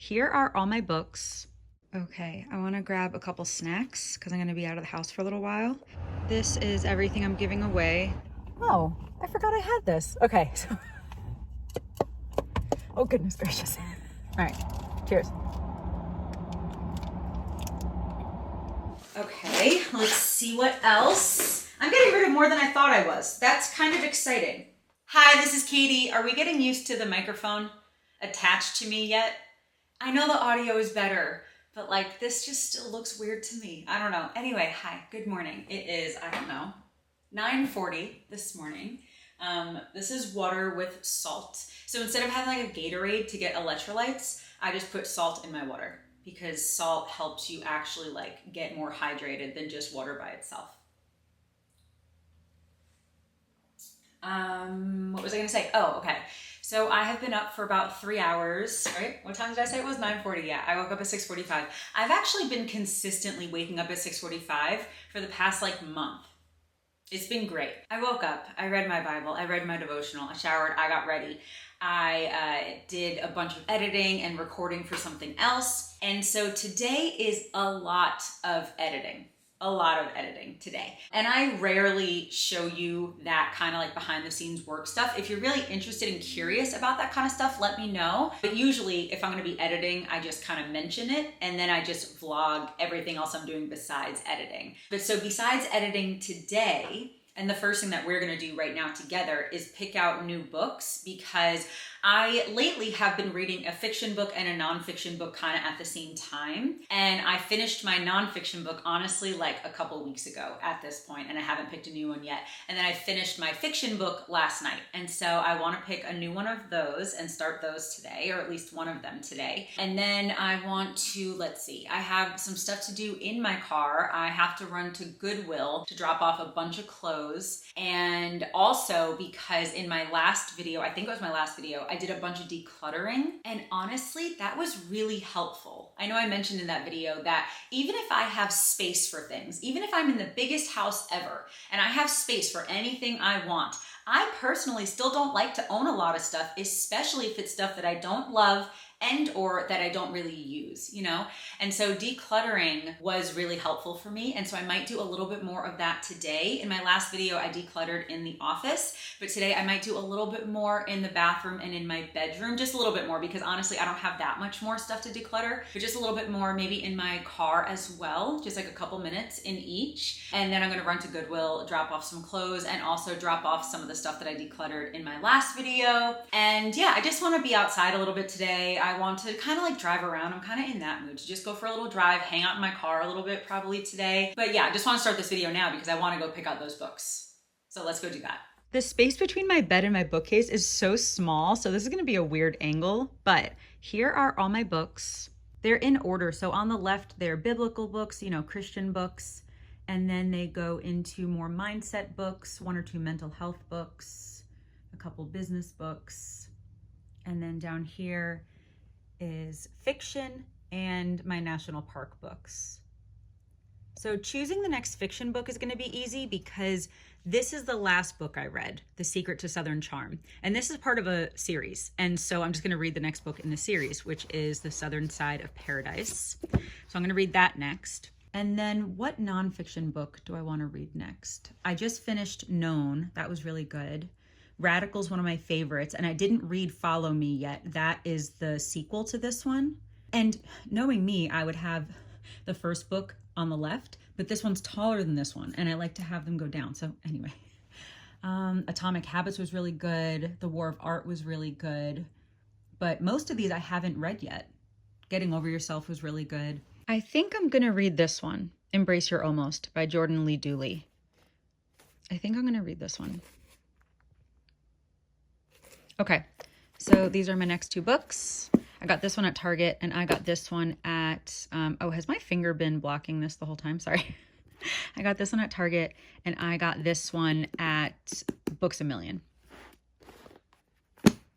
Here are all my books. Okay, I want to grab a couple snacks because I'm going to be out of the house for a little while. This is everything I'm giving away. Oh, I forgot I had this. Okay. Oh, goodness gracious. All right, cheers. Okay, let's see what else. I'm getting rid of more than I thought I was. That's kind of exciting. Hi, this is Katie. Are we getting used to the microphone attached to me yet? I know the audio is better, but like this just still looks weird to me. I don't know. Anyway, hi, good morning. It is, I don't know, 9:40 this morning. This is water with salt. So instead of having like a Gatorade to get electrolytes, I just put salt in my water because salt helps you actually like get more hydrated than just water by itself. What was I gonna say? Oh, okay. So I have been up for about 3 hours, right? What time did I say it was? 9:40, yeah. I woke up at 6:45. I've actually been consistently waking up at 6:45 for the past like month. It's been great. I woke up, I read my Bible, I read my devotional, I showered, I got ready. I did a bunch of editing and recording for something else. And so today is a lot of editing. A lot of editing today. And I rarely show you that kind of like behind the scenes work stuff. If you're really interested and curious about that kind of stuff, let me know. But usually if I'm gonna be editing, I just kind of mention it and then I just vlog everything else I'm doing besides editing. But so besides editing today, and the first thing that we're gonna do right now together is pick out new books because I lately have been reading a fiction book and a nonfiction book kind of at the same time. And I finished my nonfiction book, honestly, like a couple weeks ago at this point, and I haven't picked a new one yet. And then I finished my fiction book last night. And so I want to pick a new one of those and start those today, or at least one of them today. And then I want to, let's see, I have some stuff to do in my car. I have to run to Goodwill to drop off a bunch of clothes. And also because in my last video, I think it was my last video, I did a bunch of decluttering, and honestly, that was really helpful. I know I mentioned in that video that even if I have space for things, even if I'm in the biggest house ever, and I have space for anything I want, I personally still don't like to own a lot of stuff, especially if it's stuff that I don't love and or that I don't really use, you know? And so decluttering was really helpful for me. And so I might do a little bit more of that today. In my last video, I decluttered in the office, but today I might do a little bit more in the bathroom and in my bedroom, just a little bit more because honestly, I don't have that much more stuff to declutter, but just a little bit more maybe in my car as well, just like a couple minutes in each. And then I'm gonna run to Goodwill, drop off some clothes and also drop off some of the stuff that I decluttered in my last video. And yeah, I just wanna be outside a little bit today. I want to kind of like drive around. I'm kind of in that mood to just go for a little drive, hang out in my car a little bit probably today. But yeah, I just want to start this video now because I want to go pick out those books. So let's go do that. The space between my bed and my bookcase is so small, so this is going to be a weird angle, but here are all my books. They're in order. So on the left, they're biblical books, you know, Christian books, and then they go into more mindset books, 1 or 2 mental health books, a couple business books, and then down here is fiction and my national park books. So choosing the next fiction book is going to be easy because this is the last book I read, The Secret to Southern Charm. And this is part of a series. And so I'm just going to read the next book in the series, which is The Southern Side of Paradise. So I'm going to read that next. And then what nonfiction book do I want to read next? I just finished Known. That was really good. Radical's one of my favorites, and I didn't read Follow Me yet. That is the sequel to this one. And knowing me, I would have the first book on the left, but this one's taller than this one, and I like to have them go down. So anyway, Atomic Habits was really good. The War of Art was really good, but most of these I haven't read yet. Getting Over Yourself was really good. I think I'm gonna read this one, Embrace Your Almost by Jordan Lee Dooley. I think I'm gonna read this one. Okay, so these are my next 2 books. I got this one at Target and I got this one at, oh, has my finger been blocking this the whole time? Sorry. I got this one at Target and I got this one at Books A Million.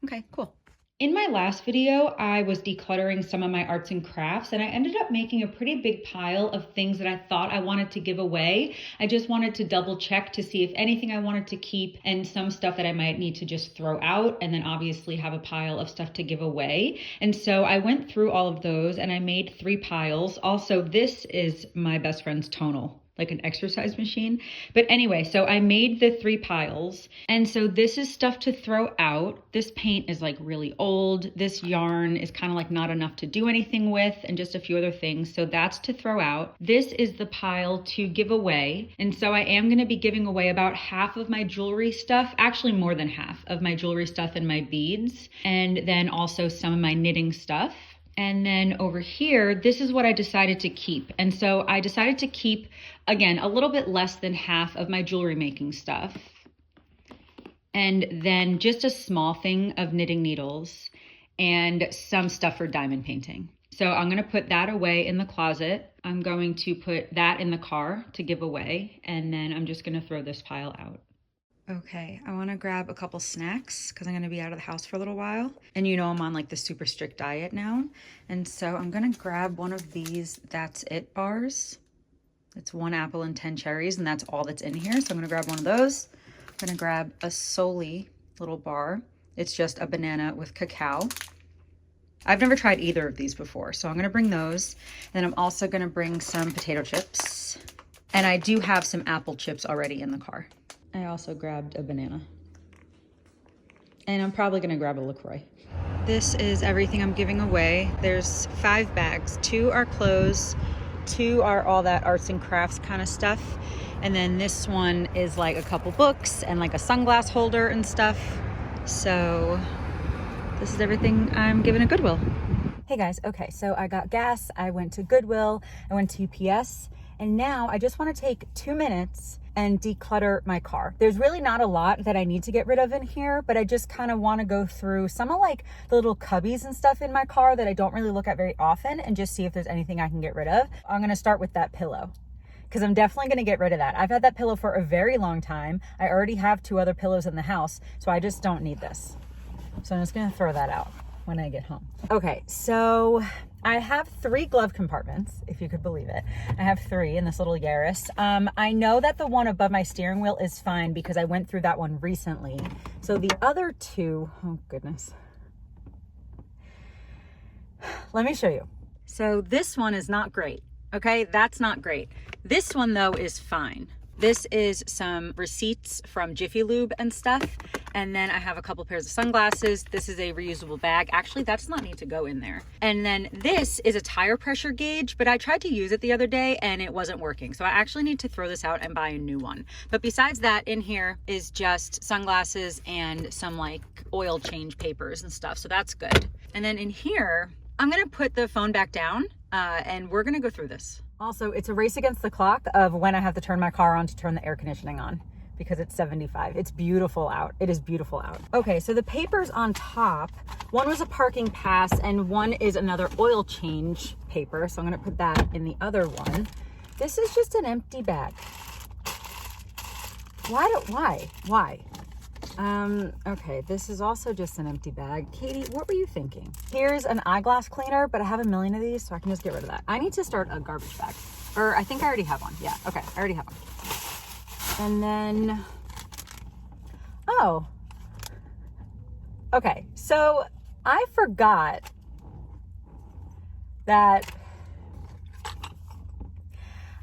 Okay, cool. In my last video, I was decluttering some of my arts and crafts, and I ended up making a pretty big pile of things that I thought I wanted to give away. I just wanted to double check to see if anything I wanted to keep and some stuff that I might need to just throw out, and then obviously have a pile of stuff to give away. And so I went through all of those and I made 3 piles. Also, this is my best friend's tonal, like an exercise machine. But anyway, so I made the 3 piles. And so this is stuff to throw out. This paint is like really old. This yarn is kind of like not enough to do anything with, and just a few other things. So that's to throw out. This is the pile to give away. And so I am gonna be giving away about half of my jewelry stuff, actually more than half of my jewelry stuff and my beads, and then also some of my knitting stuff. And then over here, this is what I decided to keep. And so I decided to keep, again, a little bit less than half of my jewelry making stuff. And then just a small thing of knitting needles and some stuff for diamond painting. So I'm gonna put that away in the closet. I'm going to put that in the car to give away. And then I'm just gonna throw this pile out. Okay, I wanna grab a couple snacks because I'm gonna be out of the house for a little while. And you know I'm on like the super strict diet now. And so I'm gonna grab one of these That's It bars. It's 1 apple and 10 cherries, and that's all that's in here. So I'm gonna grab one of those. I'm gonna grab a Soli little bar. It's just a banana with cacao. I've never tried either of these before, so I'm gonna bring those. Then I'm also gonna bring some potato chips. And I do have some apple chips already in the car. I also grabbed a banana. And I'm probably gonna grab a LaCroix. This is everything I'm giving away. There's 5 bags. 2 are clothes, 2 are all that arts and crafts kind of stuff. And then this one is like a couple books and like a sunglass holder and stuff. So this is everything I'm giving at Goodwill. Hey guys, okay, so I got gas, I went to Goodwill, I went to UPS, and now I just wanna take 2 minutes and declutter my car. There's really not a lot that I need to get rid of in here, but I just kind of want to go through some of like the little cubbies and stuff in my car that I don't really look at very often and just see if there's anything I can get rid of. I'm going to start with that pillow because I'm definitely going to get rid of that. I've had that pillow for a very long time. I already have 2 other pillows in the house, so I just don't need this. So I'm just going to throw that out when I get home. Okay, so I have 3 glove compartments, if you could believe it. I have 3 in this little Yaris. I know that the one above my steering wheel is fine because I went through that one recently. So the other 2, oh goodness. Let me show you. So this one is not great, okay? That's not great. This one though is fine. This is some receipts from Jiffy Lube and stuff. And then I have a couple pairs of sunglasses. This is a reusable bag. Actually, that does not need to go in there. And then this is a tire pressure gauge, but I tried to use it the other day and it wasn't working. So I actually need to throw this out and buy a new one. But besides that, in here is just sunglasses and some like oil change papers and stuff. So that's good. And then in here, I'm gonna put the phone back down and we're gonna go through this. Also, it's a race against the clock of when I have to turn my car on to turn the air conditioning on because it's 75. It's beautiful out. It is beautiful out. Okay, so the papers on top, one was a parking pass and one is another oil change paper. So I'm gonna put that in the other one. This is just an empty bag. Why? Okay, this is also just an empty bag. Katie, what were you thinking? Here's an eyeglass cleaner, but I have a million of these, so I can just get rid of that. I need to start a garbage bag. Or I think I already have one. Yeah, okay, I already have one. And then, oh, okay, so I forgot that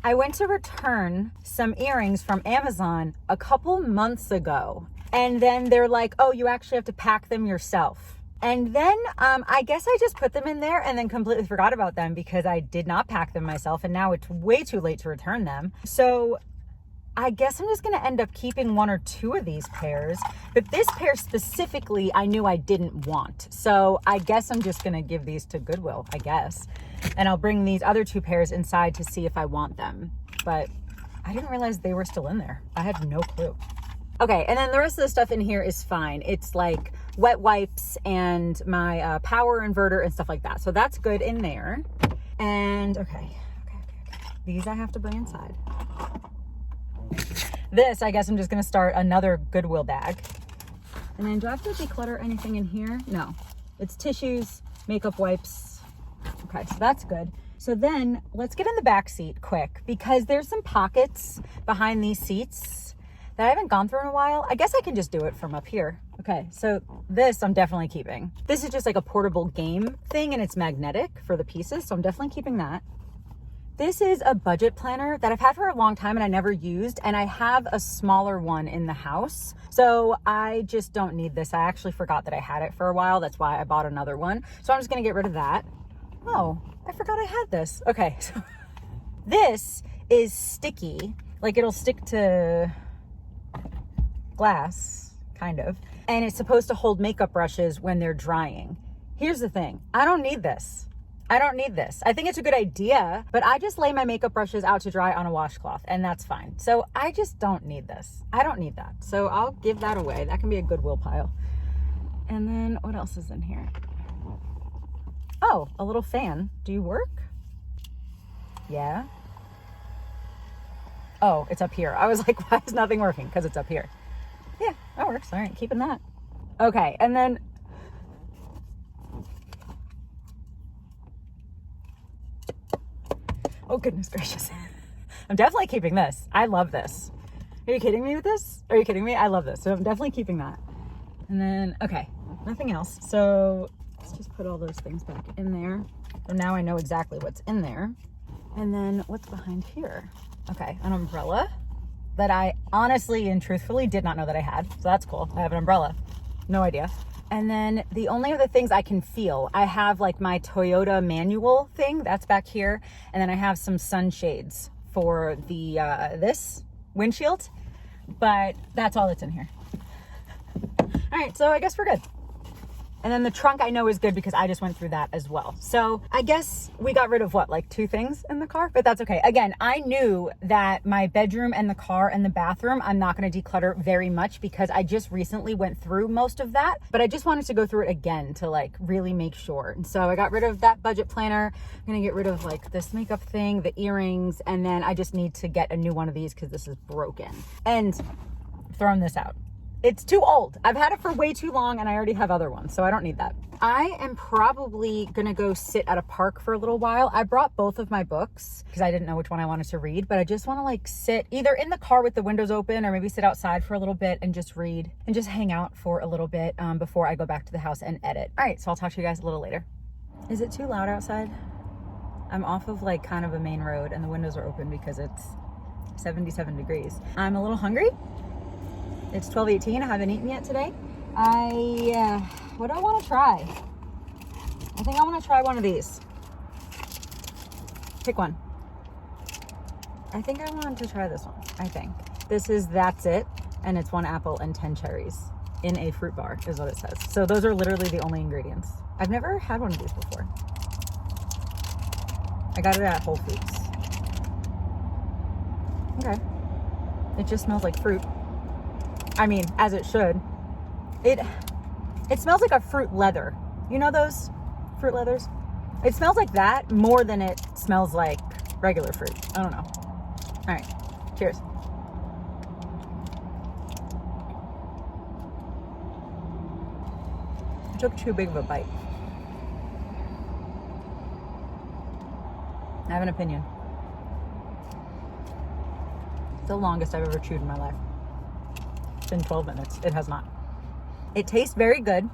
I went to return some earrings from Amazon a couple months ago. And then they're like, oh, you actually have to pack them yourself. And then I guess I just put them in there and then completely forgot about them because I did not pack them myself. And now it's way too late to return them. So I guess I'm just going to end up keeping 1 or 2 of these pairs. But this pair specifically, I knew I didn't want. So I guess I'm just going to give these to Goodwill, I guess. And I'll bring these other 2 pairs inside to see if I want them. But I didn't realize they were still in there. I had no clue. Okay, and then the rest of the stuff in here is fine. It's like wet wipes and my power inverter and stuff like that. So that's good in there. And okay. These I have to bring inside. This, I guess I'm just gonna start another Goodwill bag. And then do I have to declutter anything in here? No. It's tissues, makeup wipes. Okay, so that's good. So then let's get in the back seat quick because there's some pockets behind these seats that I haven't gone through in a while. I guess I can just do it from up here. Okay, so this I'm definitely keeping. This is just like a portable game thing and it's magnetic for the pieces, so I'm definitely keeping that. This is a budget planner that I've had for a long time and I never used, and I have a smaller one in the house. So I just don't need this. I actually forgot that I had it for a while. That's why I bought another one. So I'm just gonna get rid of that. Oh, I forgot I had this. Okay, so this is sticky. Like it'll stick to glass, kind of. And it's supposed to hold makeup brushes when they're drying. Here's the thing, I don't need this. I don't need this. I think it's a good idea, but I just lay my makeup brushes out to dry on a washcloth and that's fine. So I just don't need this. I don't need that. So I'll give that away. That can be a Goodwill pile. And then what else is in here? Oh, a little fan. Do you work? Yeah. Oh, it's up here. I was like, why is nothing working? Because it's up here. Yeah, that works. All right, keeping that. Okay, and then oh, goodness gracious. I'm definitely keeping this. I love this. Are you kidding me with this? Are you kidding me? I love this. So I'm definitely keeping that. And then, okay, nothing else. So let's just put all those things back in there. So now I know exactly what's in there. And then what's behind here? Okay, an umbrella that I honestly and truthfully did not know that I had. So that's cool. I have an umbrella. No idea. And then the only other things I can feel, I have like my Toyota manual thing that's back here. And then I have some sunshades for the this windshield, but that's all that's in here. All right, so I guess we're good. And then the trunk I know is good because I just went through that as well. So I guess we got rid of what, like 2 things in the car, but that's okay. Again, I knew that my bedroom and the car and the bathroom, I'm not going to declutter very much because I just recently went through most of that, but I just wanted to go through it again to like really make sure. And so I got rid of that budget planner. I'm going to get rid of like this makeup thing, the earrings, and then I just need to get a new one of these because this is broken. And throwing this out. It's too old. I've had it for way too long and I already have other ones, so I don't need that. I am probably gonna go sit at a park for a little while. I brought both of my books because I didn't know which one I wanted to read, but I just wanna like sit either in the car with the windows open or maybe sit outside for a little bit and just read and just hang out for a little bit before I go back to the house and edit. All right, so I'll talk to you guys a little later. Is it too loud outside? I'm off of like kind of a main road and the windows are open because it's 77 degrees. I'm a little hungry. It's 12:18. I haven't eaten yet today. What do I want to try? I think I want to try one of these. Pick one. I think I want to try this one. I think. This is That's It, and it's 1 apple and 10 cherries in a fruit bar is what it says. So those are literally the only ingredients. I've never had one of these before. I got it at Whole Foods. Okay. It just smells like fruit. I mean, as it should. It smells like a fruit leather. You know those fruit leathers? It smells like that more than it smells like regular fruit. I don't know. All right, cheers. I took too big of a bite. I have an opinion. It's the longest I've ever chewed in my life. It's been 12 minutes. It has not. It tastes very good.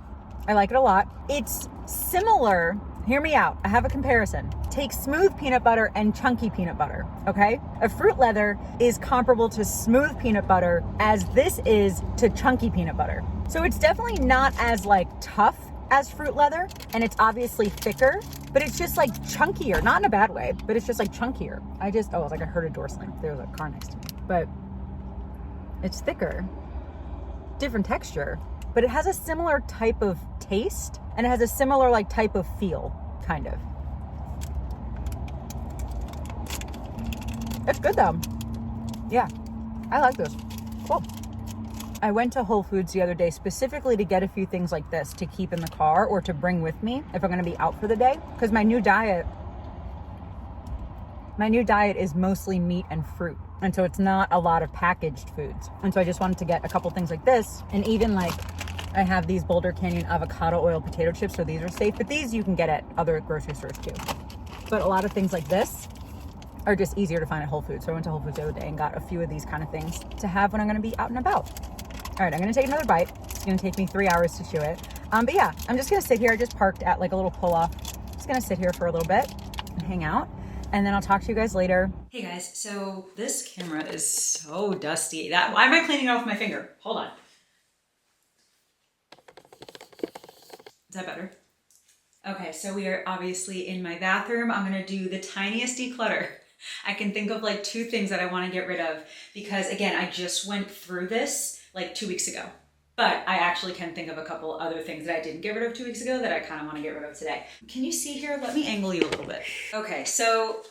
I like it a lot. It's similar. Hear me out. I have a comparison. Take smooth peanut butter and chunky peanut butter, okay? A fruit leather is comparable to smooth peanut butter as this is to chunky peanut butter. So it's definitely not as like tough as fruit leather, and it's obviously thicker, but it's just like chunkier, not in a bad way, but it's just like chunkier. Oh, it's like I heard a door slam. There was a car next to me, but it's thicker. Different texture, but it has a similar type of taste and it has a similar like type of feel, kind of. It's good though. Yeah, I like this. Cool. I went to Whole Foods the other day specifically to get a few things like this to keep in the car or to bring with me if I'm going to be out for the day, because my new diet is mostly meat and fruit. And so it's not a lot of packaged foods. And so I just wanted to get a couple things like this and even like I have these Boulder Canyon avocado oil potato chips, so these are safe, but these you can get at other grocery stores too. But a lot of things like this are just easier to find at Whole Foods. So I went to Whole Foods the other day and got a few of these kind of things to have when I'm gonna be out and about. All right, I'm gonna take another bite. It's gonna take me 3 hours to chew it. But yeah, I'm just gonna sit here. I just parked at like a little pull-off. Just gonna sit here for a little bit and hang out. And then I'll talk to you guys later. Hey guys, so this camera is so dusty. Why am I cleaning it off my finger? Hold on. Is that better? Okay, so we are obviously in my bathroom. I'm gonna do the tiniest declutter. I can think of like 2 things that I wanna get rid of because again, I just went through this like 2 weeks ago. But I actually can think of a couple other things that I didn't get rid of 2 weeks ago that I kind of want to get rid of today. Can you see here? Let me angle you a little bit. Okay, so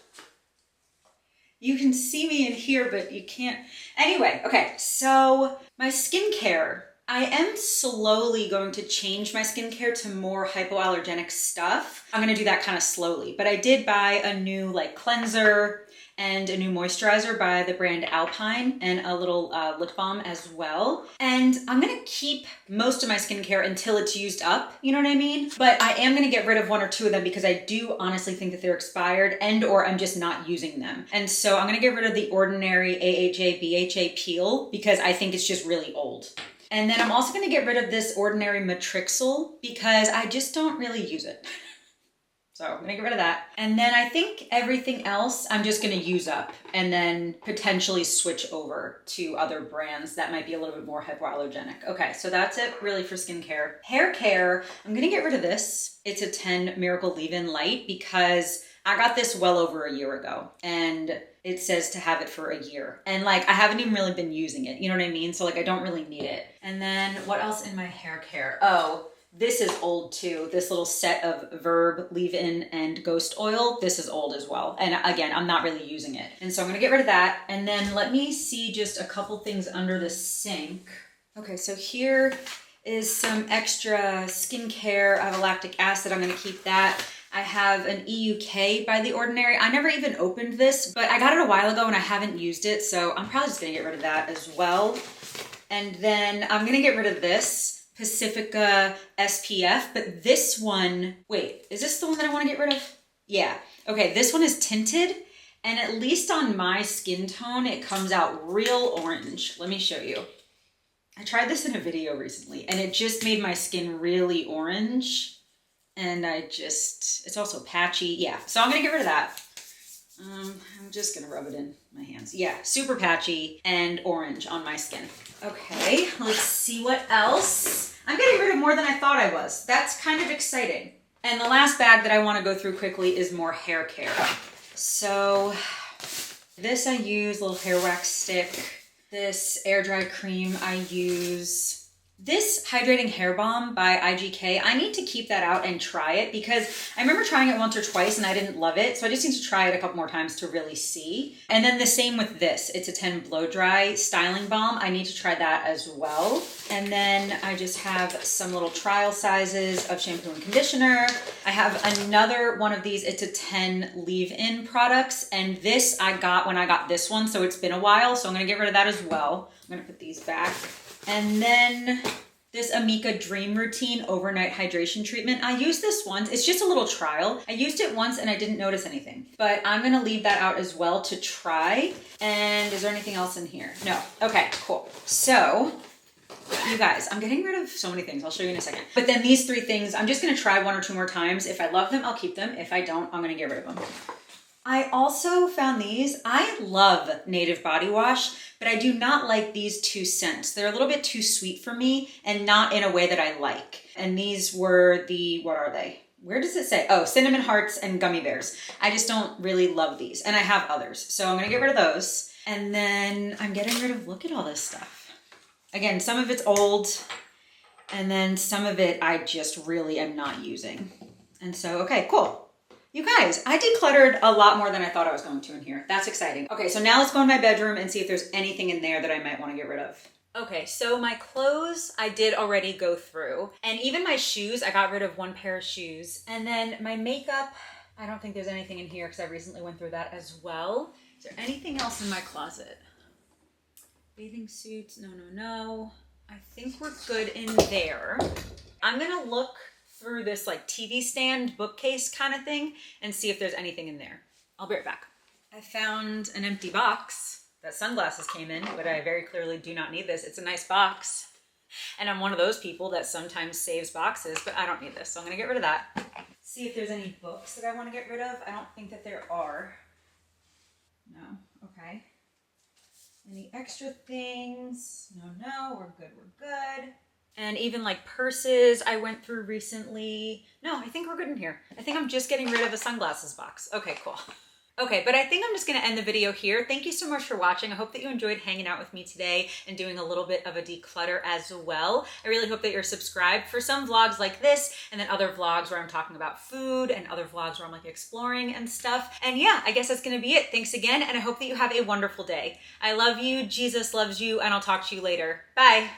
you can see me in here, but you can't. Anyway, okay, so my skincare. I am slowly going to change my skincare to more hypoallergenic stuff. I'm gonna do that kind of slowly, but I did buy a new like cleanser and a new moisturizer by the brand Alpine and a little lip balm as well. And I'm gonna keep most of my skincare until it's used up, you know what I mean? But I am gonna get rid of 1 or 2 of them because I do honestly think that they're expired and or I'm just not using them. And so I'm gonna get rid of the Ordinary AHA BHA peel because I think it's just really old. And then I'm also gonna get rid of this Ordinary Matrixyl because I just don't really use it. So I'm gonna get rid of that. And then I think everything else I'm just gonna use up and then potentially switch over to other brands that might be a little bit more hypoallergenic. Okay, so that's it really for skincare. Hair care, I'm gonna get rid of this. It's a 10 Miracle Leave-In Light because I got this well over a year ago and it says to have it for a year. And like, I haven't even really been using it, you know what I mean? So like, I don't really need it. And then what else in my hair care? Oh, this is old too. This little set of Verb Leave-In and Ghost Oil. This is old as well. And again, I'm not really using it. And so I'm gonna get rid of that. And then let me see just a couple things under the sink. Okay, so here is some extra skincare. I have a lactic acid, I'm gonna keep that. I have an EUK by The Ordinary. I never even opened this, but I got it a while ago and I haven't used it. So I'm probably just gonna get rid of that as well. And then I'm gonna get rid of this Pacifica SPF, but this one, wait, is this the one that I want to get rid of? Yeah. Okay, this one is tinted, and at least on my skin tone, it comes out real orange. Let me show you. I tried this in a video recently, and it just made my skin really orange, and it's also patchy. Yeah, so I'm gonna get rid of that. I'm just gonna rub it in my hands. Yeah, super patchy and orange on my skin. Okay, let's see what else. I'm getting rid of more than I thought I was. That's kind of exciting. And the last bag that I want to go through quickly is more hair care. So this I use, little hair wax stick. This air dry cream I use. This hydrating hair balm by IGK, I need to keep that out and try it because I remember trying it once or twice and I didn't love it. So I just need to try it a couple more times to really see. And then the same with this. It's a 10 blow dry styling balm. I need to try that as well. And then I just have some little trial sizes of shampoo and conditioner. I have another one of these. It's a 10 leave-in products. And this I got when I got this one. So it's been a while. So I'm going to get rid of that as well. I'm going to put these back. And then this Amika Dream Routine Overnight Hydration Treatment. I used this once. It's just a little trial. I used it once and I didn't notice anything. But I'm going to leave that out as well to try. And is there anything else in here? No. Okay, cool. So, you guys, I'm getting rid of so many things. I'll show you in a second. But then these 3 things, I'm just going to try 1 or 2 more times. If I love them, I'll keep them. If I don't, I'm going to get rid of them. I also found these. I love Native Body Wash, but I do not like these 2 scents. They're a little bit too sweet for me and not in a way that I like. And these were the, what are they? Where does it say? Oh, Cinnamon Hearts and Gummy Bears. I just don't really love these. And I have others. So I'm going to get rid of those. And then I'm getting rid of, look at all this stuff. Again, some of it's old. And then some of it I just really am not using. And so, okay, cool. You guys, I decluttered a lot more than I thought I was going to in here. That's exciting. Okay, so now let's go in my bedroom and see if there's anything in there that I might want to get rid of. Okay, so my clothes I did already go through. And even my shoes, I got rid of 1 pair of shoes. And then my makeup, I don't think there's anything in here because I recently went through that as well. Is there anything else in my closet? Bathing suits, no. I think we're good in there. I'm gonna look through this like TV stand bookcase kind of thing and see if there's anything in there. I'll be right back. I found an empty box that sunglasses came in, but I very clearly do not need this. It's a nice box. And I'm one of those people that sometimes saves boxes, but I don't need this. So I'm gonna get rid of that. See if there's any books that I wanna get rid of. I don't think that there are. No, okay. Any extra things? No, we're good. And even like purses I went through recently. No, I think we're good in here. I think I'm just getting rid of a sunglasses box. Okay, cool. Okay, but I think I'm just gonna end the video here. Thank you so much for watching. I hope that you enjoyed hanging out with me today and doing a little bit of a declutter as well. I really hope that you're subscribed for some vlogs like this, and then other vlogs where I'm talking about food, and other vlogs where I'm like exploring and stuff. And yeah, I guess that's gonna be it. Thanks again, and I hope that you have a wonderful day. I love you, Jesus loves you, and I'll talk to you later. Bye.